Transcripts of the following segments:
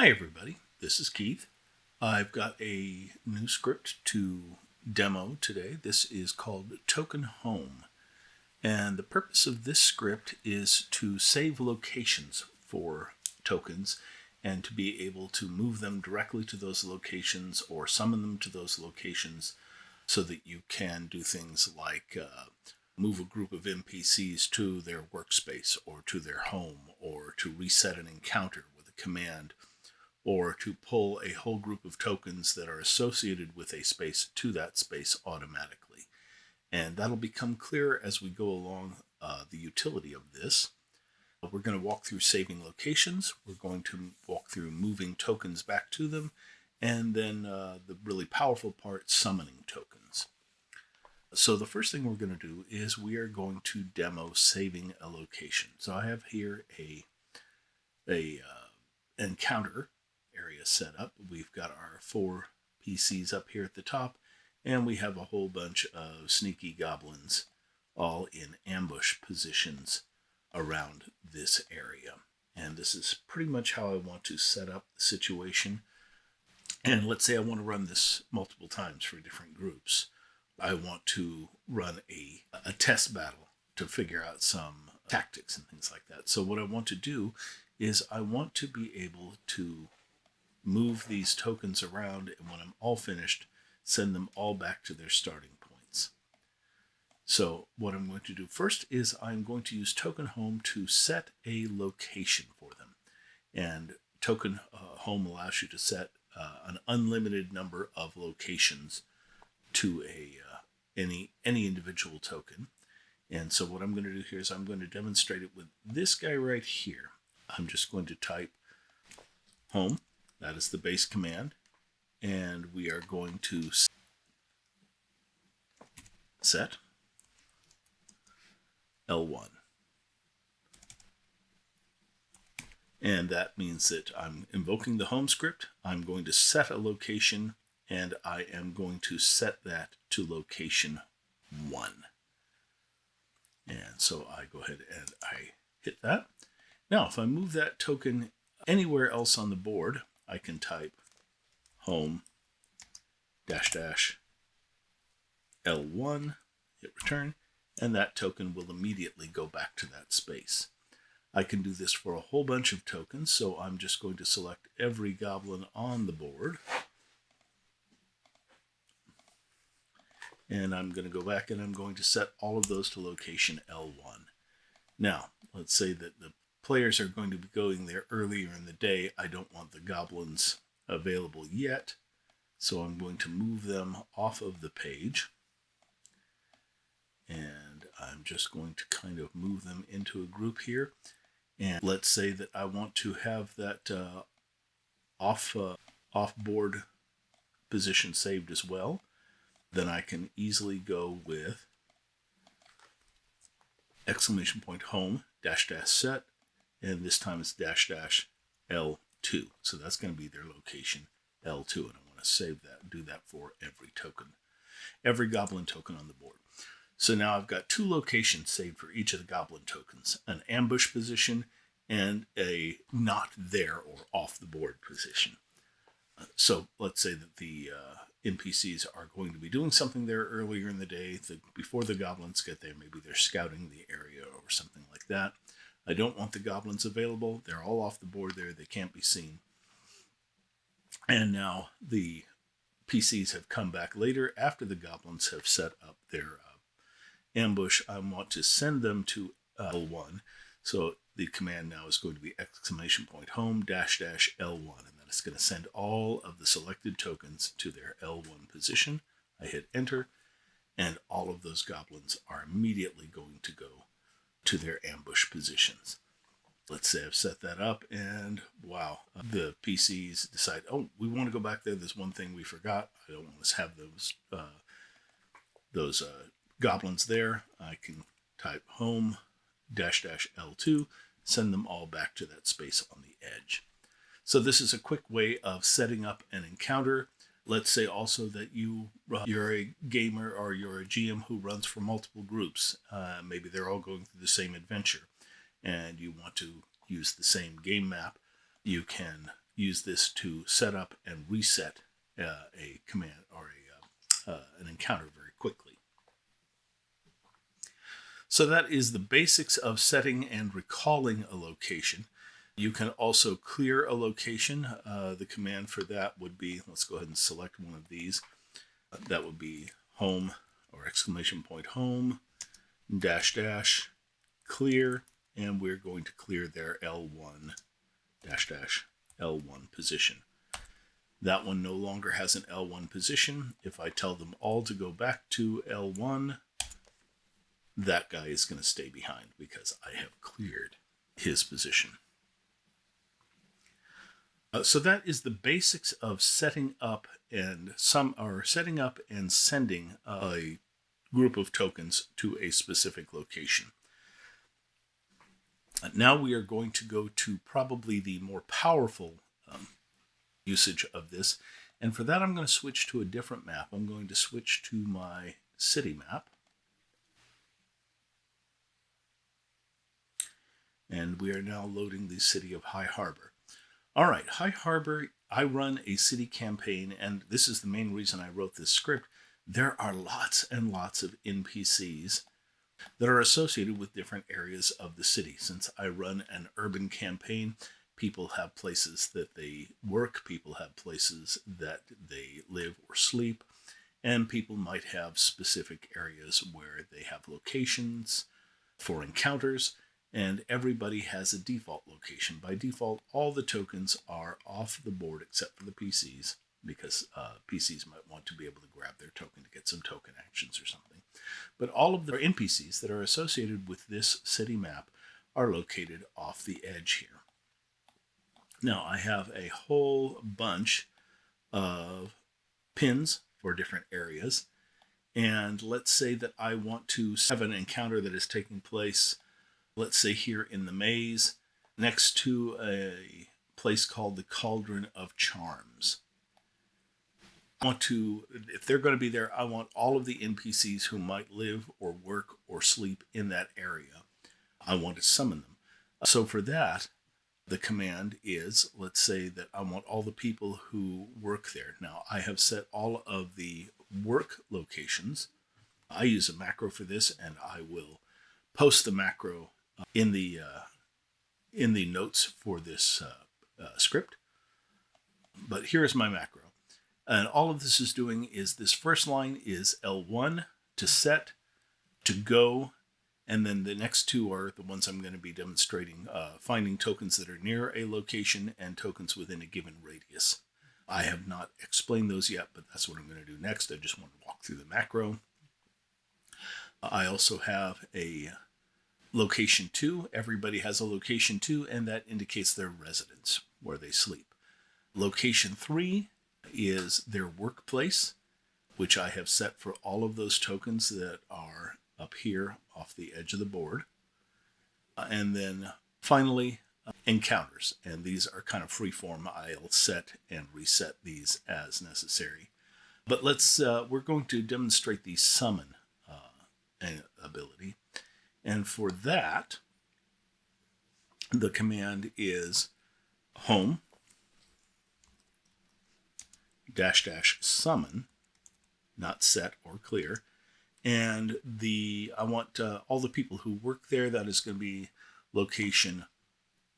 Hi everybody, this is Keith. I've got a new script to demo today. This is called Token Home. And the purpose of this script is to save locations for tokens and to be able to move them directly to those locations or summon them to those locations so that you can do things like move a group of NPCs to their workspace or to their home, or to reset an encounter with a command, or to pull a whole group of tokens that are associated with a space to that space automatically. And that'll become clearer as we go along the utility of this. We're going to walk through saving locations. We're going to walk through moving tokens back to them. And then the really powerful part, summoning tokens. So the first thing we're going to do is we are going to demo saving a location. So I have here a encounter area set up. We've got our 4 PCs up here at the top, and we have a whole bunch of sneaky goblins all in ambush positions around this area. And this is pretty much how I want to set up the situation. And let's say I want to run this multiple times for different groups. I want to run a test battle to figure out some tactics and things like that. So what I want to do is I want to be able to move these tokens around, and when I'm all finished, send them all back to their starting points. So what I'm going to do first is I'm going to use Token Home to set a location for them. And Token Home allows you to set an unlimited number of locations to any individual token. And so what I'm going to do here is I'm going to demonstrate it with this guy right here. I'm just going to type home. That is the base command. And we are going to set L1. And that means that I'm invoking the home script. I'm going to set a location, and I am going to set that to location 1. And so I go ahead and I hit that. Now, if I move that token anywhere else on the board, I can type home --L1, hit return, and that token will immediately go back to that space. I can do this for a whole bunch of tokens, so I'm just going to select every goblin on the board. And I'm going to go back and I'm going to set all of those to location L1. Now, let's say that the players are going to be going there earlier in the day. I don't want the goblins available yet, so I'm going to move them off of the page. And I'm just going to kind of move them into a group here. And let's say that I want to have that off-board position saved as well. Then I can easily go with !home --set, and this time it's --L2. So that's going to be their location L2, and I want to save that, do that for every token, every goblin token on the board. So now I've got 2 locations saved for each of the goblin tokens, an ambush position and a not there or off the board position. So let's say that the NPCs are going to be doing something there earlier in the day, before the goblins get there. Maybe they're scouting the area or something like that. I don't want the goblins available. They're all off the board there. They can't be seen. And now the PCs have come back later after the goblins have set up their ambush. I want to send them to L1. So the command now is going to be !home --L1. And it's going to send all of the selected tokens to their L1 position. I hit enter, and all of those goblins are immediately going to go to their ambush positions. Let's say I've set that up, and wow, the PCs decide, oh, we want to go back there. There's one thing we forgot. I don't want to have those goblins there. I can type home --L2, send them all back to that space on the edge. So this is a quick way of setting up an encounter. Let's say also that you're a gamer or you're a GM who runs for multiple groups. Maybe they're all going through the same adventure, and you want to use the same game map. You can use this to set up and reset a command or an encounter very quickly. So that is the basics of setting and recalling a location. You can also clear a location. The command for that would be, let's go ahead and select one of these. That would be home or exclamation point home dash dash clear, and we're going to clear their L1 dash dash L1 position. That one no longer has an L1 position. If I tell them all to go back to L1, that guy is going to stay behind because I have cleared his position. So that is the basics of setting up and sending a group of tokens to a specific location. Now we are going to go to probably the more powerful usage of this. And for that, I'm going to switch to a different map. I'm going to switch to my city map. And we are now loading the city of High Harbor. All right, High Harbor, I run a city campaign, and this is the main reason I wrote this script. There are lots and lots of NPCs that are associated with different areas of the city. Since I run an urban campaign, people have places that they work, people have places that they live or sleep, and people might have specific areas where they have locations for encounters, and everybody has a default location. By default, all the tokens are off the board except for the PCs, because PCs might want to be able to grab their token to get some token actions or something. But all of the NPCs that are associated with this city map are located off the edge here. Now, I have a whole bunch of pins for different areas. And let's say that I want to have an encounter that is taking place, let's say here in the maze, next to a place called the Cauldron of Charms. If they're going to be there, I want all of the NPCs who might live or work or sleep in that area. I want to summon them. So for that, the command is, let's say that I want all the people who work there. Now, I have set all of the work locations. I use a macro for this, and I will post the macro in the notes for this script. But here's my macro. And all of this is doing is this first line is L1 to set, to go, and then the next two are the ones I'm going to be demonstrating, finding tokens that are near a location and tokens within a given radius. I have not explained those yet, but that's what I'm going to do next. I just want to walk through the macro. I also have a location 2. Everybody has a location 2, and that indicates their residence, where they sleep. Location 3 is their workplace, which I have set for all of those tokens that are up here off the edge of the board. And then finally, encounters. And these are kind of free form. I'll set and reset these as necessary. But we're going to demonstrate the summon ability. And for that, the command is home -- summon, not set or clear. And I want all the people who work there. That is going to be location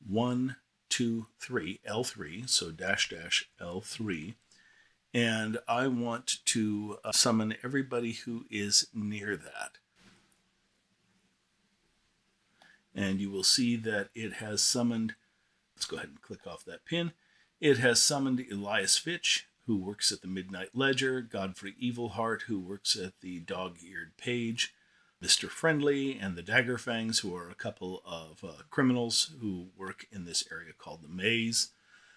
1, 2, 3, L3, so -- L3. And I want to summon everybody who is near that. And you will see that it has summoned, let's go ahead and click off that pin. It has summoned Elias Fitch, who works at the Midnight Ledger, Godfrey Evilheart, who works at the Dog-Eared Page, Mr. Friendly, and the Daggerfangs, who are a couple of criminals who work in this area called the Maze.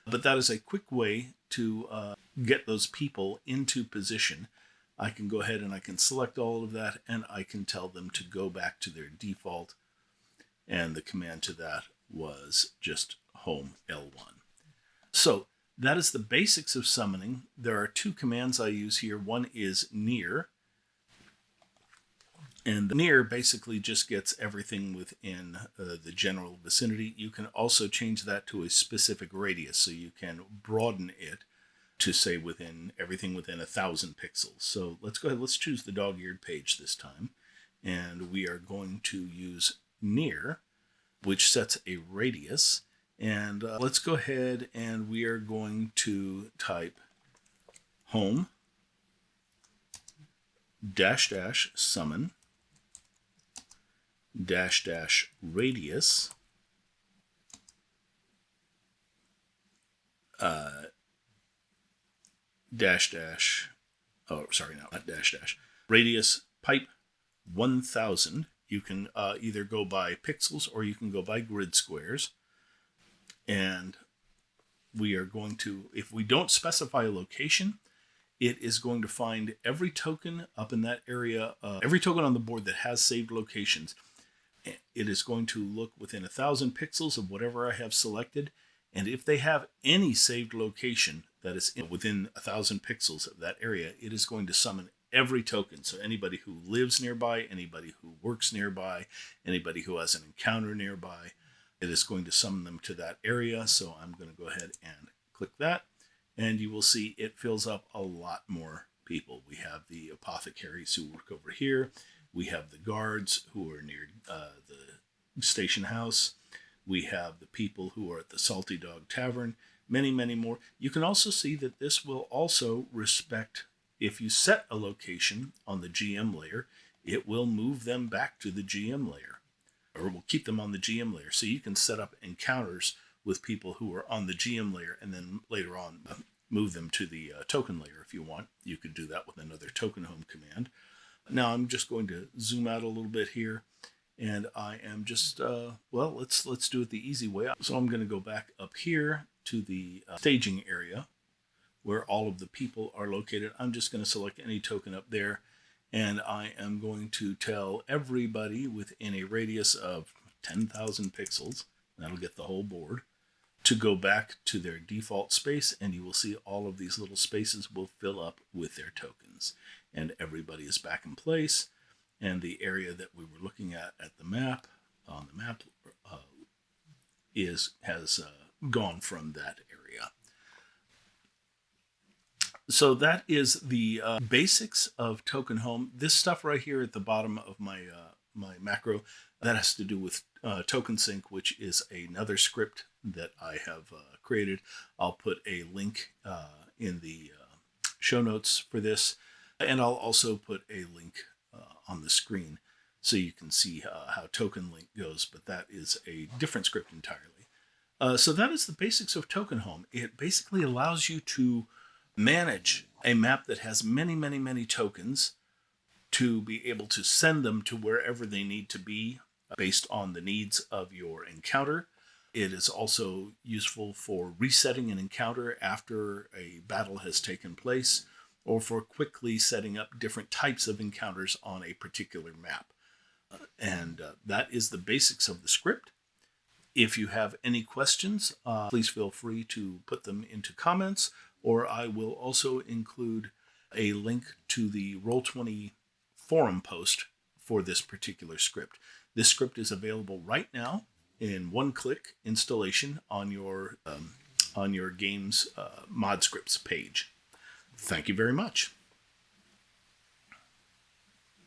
But that is a quick way to get those people into position. I can go ahead and I can select all of that, and I can tell them to go back to their default. And the command to that was just home L1. So that is the basics of summoning. There are two commands I use here. One is near, And near basically just gets everything within the general vicinity. You can also change that to a specific radius, so you can broaden it to say within everything within 1,000 pixels. So let's go ahead, let's choose the dog-eared page this time. And we are going to use near, which sets a radius. And let's go ahead and we are going to type home -- summon -- radius radius pipe 1,000. You can either go by pixels or you can go by grid squares. And we are going to, if we don't specify a location, it is going to find every token up in that area, every token on the board that has saved locations. It is going to look within 1,000 pixels of whatever I have selected. And if they have any saved location that is within 1,000 pixels of that area, it is going to summon every token. So anybody who lives nearby, anybody who works nearby, anybody who has an encounter nearby, it is going to summon them to that area. So I'm going to go ahead and click that. And you will see it fills up a lot more people. We have the apothecaries who work over here. We have the guards who are near the station house. We have the people who are at the Salty Dog Tavern. Many, many more. You can also see that this will also respect, if you set a location on the GM layer, it will move them back to the GM layer, or will keep them on the GM layer. So you can set up encounters with people who are on the GM layer and then later on move them to the token layer if you want. You could do that with another token home command. Now I'm just going to zoom out a little bit here, and I am just, let's do it the easy way. So I'm going to go back up here to the staging area where all of the people are located. I'm just going to select any token up there, and I am going to tell everybody within a radius of 10,000 pixels, that'll get the whole board, to go back to their default space, and you will see all of these little spaces will fill up with their tokens. And everybody is back in place, and the area that we were looking at the map, on the map, has gone from that area. So that is the basics of Token Home. This stuff right here at the bottom of my macro, that has to do with Token Sync, which is another script that I have created. I'll put a link in the show notes for this, and I'll also put a link on the screen so you can see how Token Link goes, but that is a different script entirely. So that is the basics of Token Home. It basically allows you to manage a map that has many, many, many tokens, to be able to send them to wherever they need to be based on the needs of your encounter. It is also useful for resetting an encounter after a battle has taken place, or for quickly setting up different types of encounters on a particular map. And that is the basics of the script. If you have any questions, please feel free to put them into comments, or I will also include a link to the Roll20 forum post for this particular script. This script is available right now in one-click installation on your game's mod scripts page. Thank you very much.